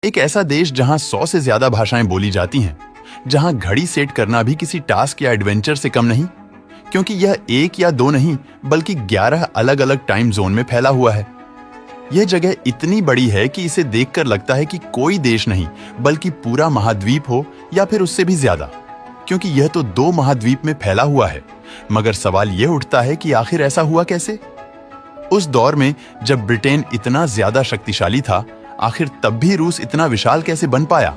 एक ऐसा देश जहां 100 से ज्यादा भाषाएं बोली जाती हैं, जहां घड़ी सेट करना भी किसी टास्क या एडवेंचर से कम नहीं, क्योंकि यह एक या दो नहीं बल्कि 11 अलग अलग टाइम जोन में फैला हुआ है। यह जगह इतनी बड़ी है कि इसे देखकर लगता है कि कोई देश नहीं बल्कि पूरा महाद्वीप हो या फिर उससे भी ज्यादा, क्योंकि यह तो 2 महाद्वीप में फैला हुआ है। मगर सवाल यह उठता है कि आखिर ऐसा हुआ कैसे? उस दौर में जब ब्रिटेन इतना ज्यादा शक्तिशाली था, आखिर तब भी रूस इतना विशाल कैसे बन पाया?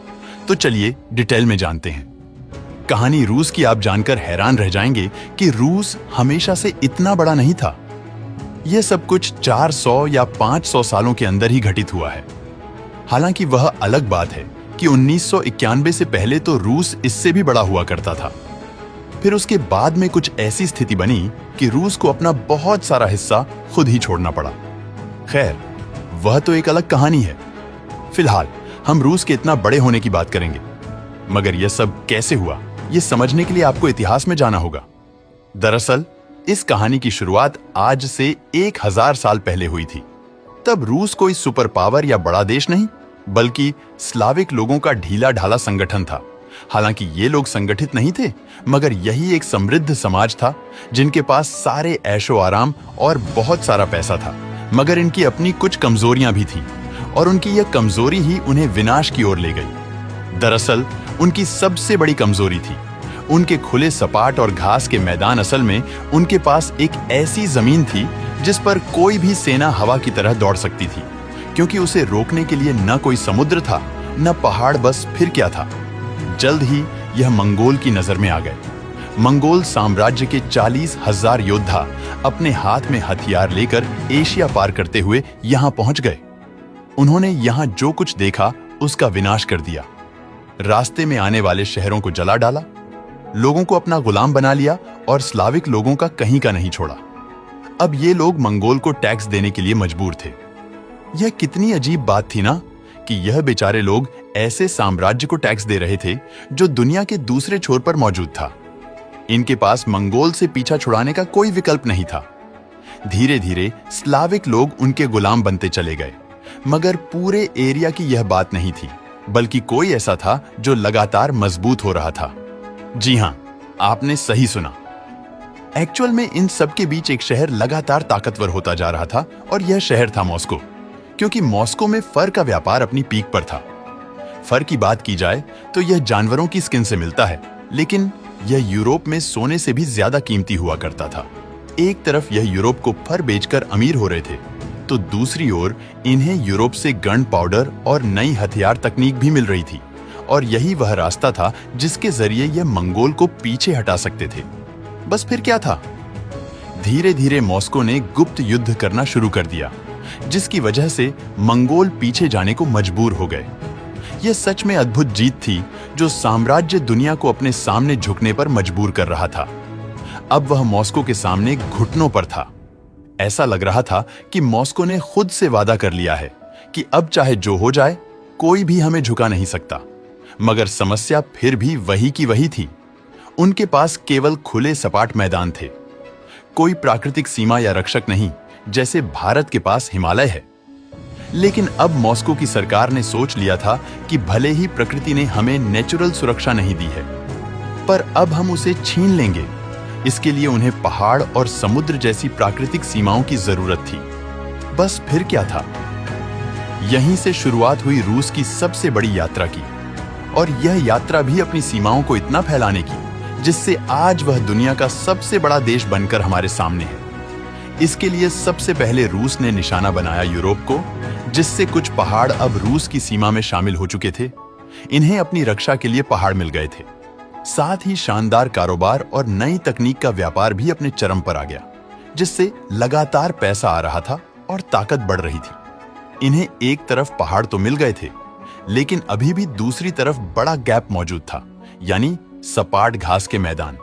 तो चलिए डिटेल में जानते हैं। कहानी रूस की आप जानकर हैरान रह जाएंगे कि रूस हमेशा से इतना बड़ा नहीं था। यह सब कुछ 400 या 500 सालों के अंदर ही घटित हुआ है। हालांकि वह अलग बात है कि 1991 से पहले तो रूस इससे भी बड़ा हुआ करता था। फिर उसके बाद में कुछ ऐसी स्थिति बनी कि रूस को अपना बहुत सारा हिस्सा खुद ही छोड़ना पड़ा। खैर, वह तो एक अलग कहानी है। फिलहाल हम रूस के इतना बड़े होने की बात करेंगे। मगर यह सब कैसे हुआ, यह समझने के लिए आपको इतिहास में जाना होगा। दरअसल इस कहानी की शुरुआत आज से 1000 साल पहले हुई थी। तब रूस कोई सुपर पावर या बड़ा देश नहीं, बल्कि स्लाविक लोगों का ढीला ढाला संगठन था। हालांकि ये लोग संगठित नहीं थे, मगर यही एक समृद्ध समाज था जिनके पास सारे ऐशो आराम और बहुत सारा पैसा था। मगर इनकी अपनी कुछ कमजोरियां भी थीं, और उनकी यह कमजोरी ही उन्हें विनाश की ओर ले गई। दरअसल उनकी सबसे बड़ी कमजोरी थी उनके खुले सपाट और घास के मैदान। असल में उनके पास एक ऐसी जमीन थी जिस पर कोई भी सेना हवा की तरह दौड़ सकती थी, क्योंकि उसे रोकने के लिए न कोई समुद्र था न पहाड़, बस फिर क्या था। जल्द ही यह मंगोल की नजर में आ गए। मंगोल साम्राज्य के 40,000 योद्धा अपने हाथ में हथियार लेकर एशिया पार करते हुए यहां पहुंच गए। उन्होंने यहां जो कुछ देखा उसका विनाश कर दिया। रास्ते में आने वाले शहरों को जला डाला, लोगों को अपना गुलाम बना लिया और स्लाविक लोगों का कहीं का नहीं छोड़ा। अब ये लोग मंगोल को टैक्स देने के लिए मजबूर थे। यह कितनी अजीब बात थी ना, कि यह बेचारे लोग ऐसे साम्राज्य को टैक्स दे रहे थे जो दुनिया के दूसरे छोर पर मौजूद था। इनके पास मंगोल से पीछा छुड़ाने का कोई विकल्प नहीं था। धीरे धीरे स्लाविक लोग उनके गुलाम बनते चले गए। मगर पूरे एरिया की यह बात नहीं थी, बल्कि कोई ऐसा था जो लगातार मजबूत हो रहा था। जी हां, आपने सही सुना। एक्चुअल में इन सब के बीच एक शहर लगातार ताकतवर होता जा रहा था, और यह शहर था मॉस्को। क्योंकि मॉस्को में फर का व्यापार अपनी पीक पर था। फर की बात की जाए तो यह जानवरों की स्किन से मिलता है, लेकिन यह यूरोप में सोने से भी ज्यादा कीमती हुआ करता था। एक तरफ यह यूरोप को फर बेचकर अमीर हो रहे थे, तो दूसरी ओर इन्हें यूरोप से गन पाउडर और नई हथियार तकनीक भी मिल रही थी। और यही वह रास्ता था जिसके जरिए यह मंगोल को पीछे हटा सकते थे। बस फिर क्या था? धीरे धीरे मॉस्को ने गुप्त युद्ध करना शुरू कर दिया, जिसकी वजह से मंगोल पीछे जाने को मजबूर हो गए। यह सच में अद्भुत जीत थी जो साम्राज्य दुनिया को अपने सामने झुकने पर मजबूर कर रहा था। अब वह मॉस्को के सामने घुटनों पर था। ऐसा लग रहा था कि मॉस्को ने खुद से वादा कर लिया है कि अब चाहे जो हो जाए, कोई भी हमें झुका नहीं सकता। मगर समस्या फिर भी वही की वही थी। उनके पास केवल खुले सपाट मैदान थे, कोई प्राकृतिक सीमा या रक्षक नहीं, जैसे भारत के पास हिमालय है। लेकिन अब मॉस्को की सरकार ने सोच लिया था कि भले ही प्रकृति ने हमें नेचुरल सुरक्षा नहीं दी है, पर अब हम उसे छीन लेंगे। इसके लिए उन्हें पहाड़ और समुद्र जैसी प्राकृतिक सीमाओं की जरूरत थी। बस फिर क्या था? यहीं से शुरुआत हुई रूस की सबसे बड़ी यात्रा की, और यह यात्रा भी अपनी सीमाओं को इतना फैलाने की जिससे आज वह दुनिया का सबसे बड़ा देश बनकर हमारे सामने है। इसके लिए सबसे पहले रूस ने निशाना बनाया यूरोप को, जिससे कुछ पहाड़ अब रूस की सीमा में शामिल हो चुके थे। इन्हें अपनी रक्षा के लिए पहाड़ मिल गए थे। साथ ही शानदार कारोबार और नई तकनीक का व्यापार भी अपने चरम पर आ गया, जिससे लगातार पैसा आ रहा था और ताकत बढ़ रही थी। इन्हें एक तरफ पहाड़ तो मिल गए थे, लेकिन अभी भी दूसरी तरफ बड़ा गैप मौजूद था, यानी सपाट घास के मैदान,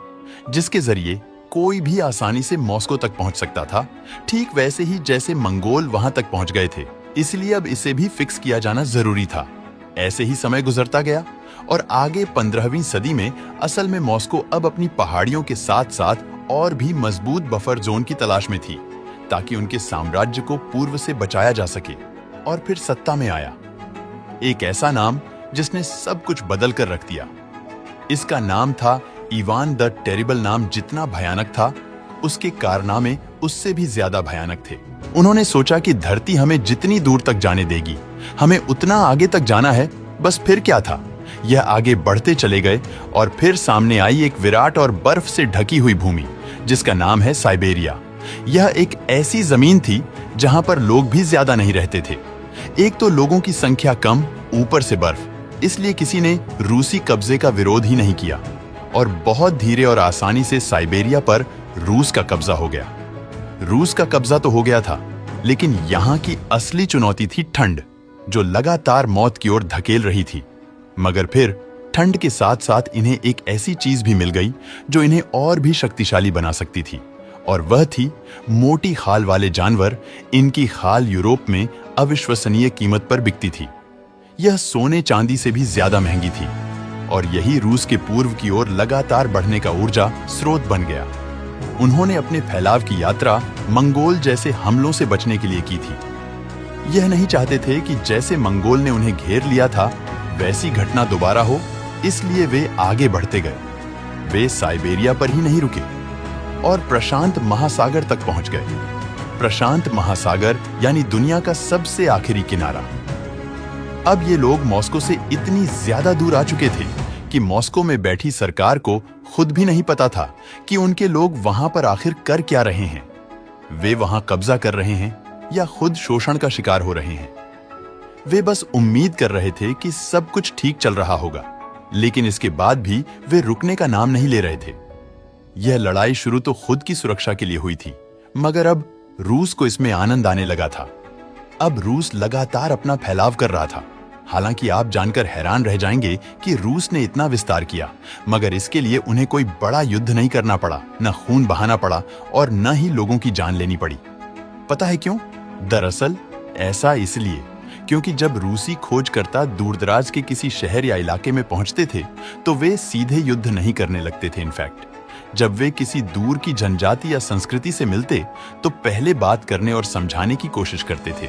जिसके जरिए कोई भी आसानी से मॉस्को तक पहुंच सकता था, ठीक वैसे ही जैसे मंगोल वहां तक पहुंच गए थे। इसलिए अब इसे भी फिक्स किया जाना जरूरी था। ऐसे ही समय गुजरता गया और आगे 15वीं सदी में असल में मॉस्को अब अपनी पहाड़ियों के साथ साथ और भी मजबूत बफर जोन की तलाश में थी, ताकि उनके साम्राज्य को पूर्व से बचाया जा सके। और फिर सत्ता में आया एक ऐसा नाम जिसने सब कुछ बदल कर रख दिया। इसका नाम था इवान द टेरिबल। नाम जितना भयानक था, उसके कारनामे उससे भी ज्यादा भयानक थे। उन्होंने सोचा कि धरती हमें जितनी दूर तक जाने देगी, हमें उतना आगे तक जाना है। बस फिर क्या था, यह आगे बढ़ते चले गए और फिर सामने आई एक विराट और बर्फ से ढकी हुई भूमि जिसका नाम है साइबेरिया। यह एक ऐसी जमीन थी जहां पर लोग भी ज्यादा नहीं रहते थे। एक तो लोगों की संख्या कम, ऊपर से बर्फ, इसलिए किसी ने रूसी कब्जे का विरोध ही नहीं किया और बहुत धीरे और आसानी से साइबेरिया पर रूस का कब्जा हो गया। रूस का कब्जा तो हो गया था, लेकिन यहाँ की असली चुनौती थी ठंड, जो लगातार मौत की ओर धकेल रही थी। मगर फिर ठंड के साथ साथ इन्हें एक ऐसी चीज भी मिल गई जो इन्हें और भी शक्तिशाली बना सकती थी, और वह थी मोटी खाल वाले जानवर। इनकी खाल यूरोप में अविश्वसनीय कीमत पर बिकती थी। यह सोने चांदी से भी ज्यादा महंगी थी और यही रूस के पूर्व की ओर लगातार बढ़ने का ऊर्जा स्रोत बन गया। उन्होंने अपने फैलाव की यात्रा मंगोल जैसे हमलों से बचने के लिए की थी। यह नहीं चाहते थे कि जैसे मंगोल ने उन्हें घेर लिया था वैसी घटना दोबारा हो, इसलिए वे आगे बढ़ते गए। वे साइबेरिया पर ही नहीं रुके और प्रशांत महासागर तक पहुंच गए। प्रशांत महासागर यानी दुनिया का सबसे आखिरी किनारा। अब ये लोग मॉस्को से इतनी ज्यादा दूर आ चुके थे कि मॉस्को में बैठी सरकार को खुद भी नहीं पता था कि उनके लोग वहां पर आखिर कर क्या रहे हैं। वे वहां कब्जा कर रहे हैं या खुद शोषण का शिकार हो रहे हैं। वे बस उम्मीद कर रहे थे कि सब कुछ ठीक चल रहा होगा, लेकिन इसके बाद भी वे रुकने का नाम नहीं ले रहे थे। यह लड़ाई शुरू तो खुद की सुरक्षा के लिए हुई थी, मगर अब रूस को इसमें आनंद आने लगा था। अब रूस लगातार अपना फैलाव कर रहा था। हालांकि आप जानकर हैरान रह जाएंगे कि रूस ने इतना विस्तार किया, मगर इसके लिए उन्हें कोई बड़ा युद्ध नहीं करना पड़ा, न खून बहाना पड़ा और न ही लोगों की जान लेनी पड़ी। पता है क्यों? दरअसल ऐसा इसलिए क्योंकि जब रूसी खोजकर्ता दूरदराज के किसी शहर या इलाके में पहुंचते थे तो वे सीधे युद्ध नहीं करने लगते थे। इनफैक्ट जब वे किसी दूर की जनजाति या संस्कृति से मिलते तो पहले बात करने और समझाने की कोशिश करते थे,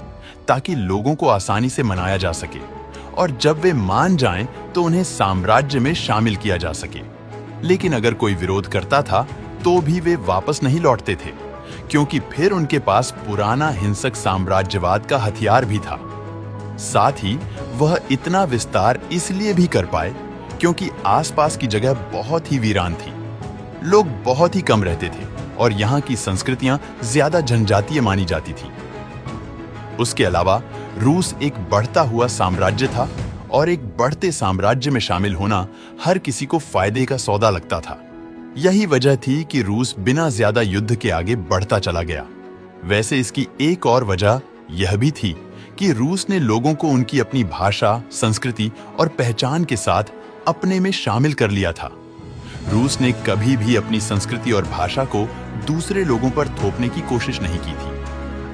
ताकि लोगों को आसानी से मनाया जा सके, और जब वे मान जाएं तो उन्हें साम्राज्य में शामिल किया जा सके। लेकिन अगर कोई विरोध करता था तो भी वे वापस नहीं लौटते थे, क्योंकि फिर उनके पास पुराना हिंसक साम्राज्यवाद का हथियार भी था। साथ ही वह इतना विस्तार इसलिए भी कर पाए क्योंकि आसपास की जगह बहुत ही वीरान थी, लोग बहुत ही कम रहते थे और यहाँ की संस्कृतियां ज्यादा जनजातीय मानी जाती थी। उसके अलावा रूस एक बढ़ता हुआ साम्राज्य था और एक बढ़ते साम्राज्य में शामिल होना हर किसी को फायदे का सौदा लगता था। यही वजह थी कि रूस बिना ज्यादा युद्ध के आगे बढ़ता चला गया। वैसे इसकी एक और वजह यह भी थी कि रूस ने लोगों को उनकी अपनी भाषा, संस्कृति और पहचान के साथ अपने में शामिल कर लिया था। रूस ने कभी भी अपनी संस्कृति और भाषा को दूसरे लोगों पर थोपने की कोशिश नहीं की थी।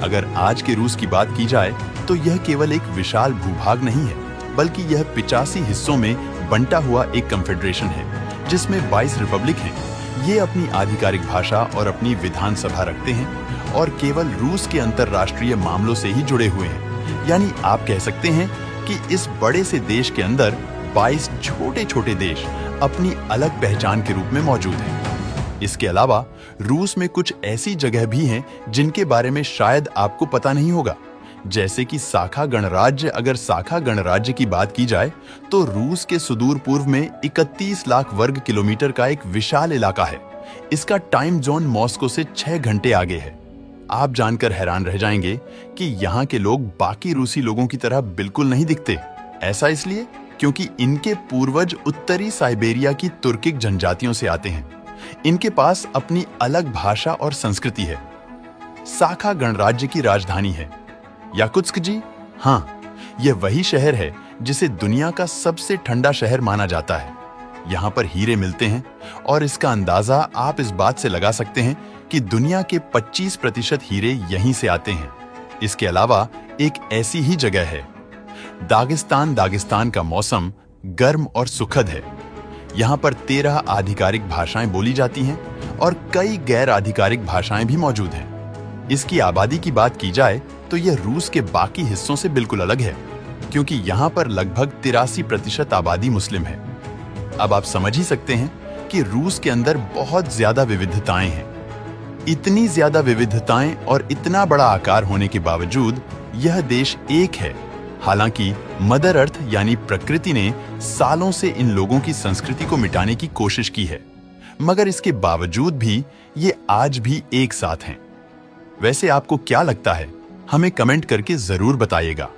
अगर आज के रूस की बात की जाए तो यह केवल एक विशाल भूभाग नहीं है, बल्कि यह 85 हिस्सों में बंटा हुआ एक कन्फेडरेशन है जिसमें 22 रिपब्लिक हैं। ये अपनी आधिकारिक भाषा और अपनी विधानसभा रखते हैं और केवल रूस के अंतरराष्ट्रीय मामलों से ही जुड़े हुए हैं। यानी आप कह सकते हैं कि इस बड़े से देश के अंदर 22 छोटे छोटे देश अपनी अलग पहचान के रूप में मौजूद हैं। इसके अलावा रूस में कुछ ऐसी जगह भी हैं जिनके बारे में शायद आपको पता नहीं होगा, जैसे कि साखा गणराज्य। अगर साखा गणराज्य की बात की जाए तो रूस के सुदूर पूर्व में 31 लाख वर्ग किलोमीटर का एक विशाल इलाका है। इसका टाइम जोन मॉस्को से 6 घंटे आगे है। आप जानकर हैरान रह जाएंगे कि यहाँ के लोग बाकी रूसी लोगों की तरह बिल्कुल नहीं दिखते। ऐसा इसलिए क्योंकि इनके पूर्वज उत्तरी साइबेरिया की तुर्किक जनजातियों से आते हैं। इनके पास अपनी अलग भाषा और संस्कृति है। साखा गणराज्य की राजधानी है याकुत्स्क जी। हाँ, यह वही शहर है जिसे दुनिया का सबसे ठंडा शहर माना जाता है। यहाँ पर हीरे मिलते हैं और इसका अंदाजा आप इस बात से लगा सकते हैं कि दुनिया के 25% हीरे यहीं से आते हैं। इसके अलावा एक ऐसी ही जगह है दागिस्तान। दागिस्तान का मौसम गर्म और सुखद है। यहाँ पर 13 आधिकारिक भाषाएं बोली जाती हैं और कई गैर आधिकारिक भाषाएं भी मौजूद हैं। इसकी आबादी की बात की जाए तो यह रूस के बाकी हिस्सों से बिल्कुल अलग है। क्योंकि यहाँ पर लगभग 83% आबादी मुस्लिम है। अब आप समझ ही सकते हैं कि रूस के अंदर बहुत ज्यादा विविधताएं हैं। इतनी ज्यादा विविधताएं और इतना बड़ा आकार होने के बावजूद यह देश एक है। हालांकि मदर अर्थ यानी प्रकृति ने सालों से इन लोगों की संस्कृति को मिटाने की कोशिश की है, मगर इसके बावजूद भी ये आज भी एक साथ हैं। वैसे आपको क्या लगता है? हमें कमेंट करके जरूर बताइएगा।